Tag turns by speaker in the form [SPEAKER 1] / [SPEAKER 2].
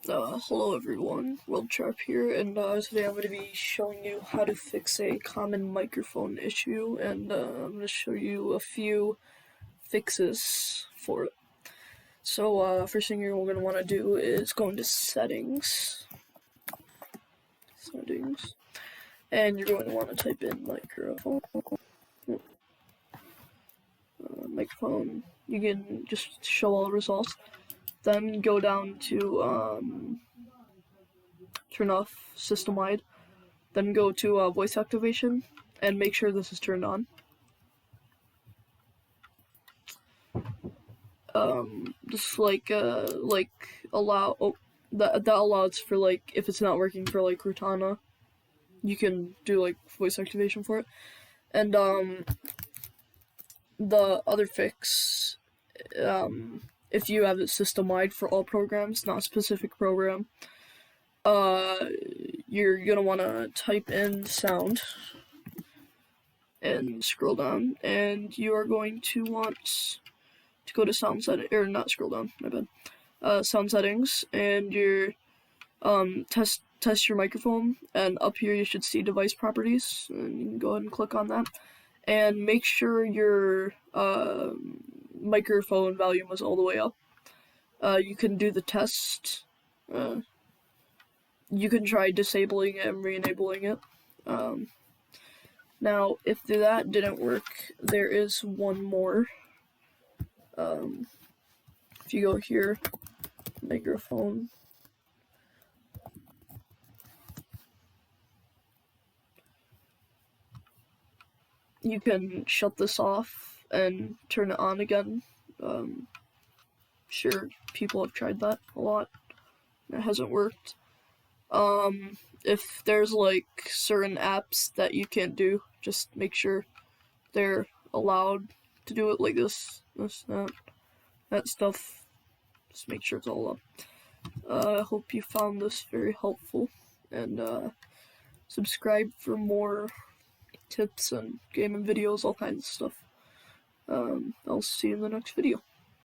[SPEAKER 1] Hello everyone, WorldCharp here, and today I'm going to be showing you how to fix a common microphone issue, and I'm going to show you a few fixes for it. So, first thing you're going to want to do is go into Settings, and you're going to want to type in microphone. You can just show all the results. Then go down to turn off system-wide. Then go to voice activation and make sure this is turned on. Just allow that allows for if it's not working for Cortana, you can do voice activation for it. And the other fix, if you have it system-wide for all programs, not a specific program, you're gonna want to type in sound and scroll down, and you are going to want to go to sound setting, or not scroll down, my bad. Sound settings, and your test your microphone, and up here you should see device properties, and you can go ahead and click on that, and make sure your microphone volume is all the way up. You can do the test. You can try disabling it and re-enabling it. Now, if that didn't work, there is one more. If you go here, microphone, you can shut this off and turn it on again. Sure, people have tried that a lot. It hasn't worked. If there's certain apps that you can't do, just make sure they're allowed to do it, like this, that stuff. Just make sure it's all up. I hope you found this very helpful, and subscribe for more tips and gaming videos, all kinds of stuff. I'll see you in the next video.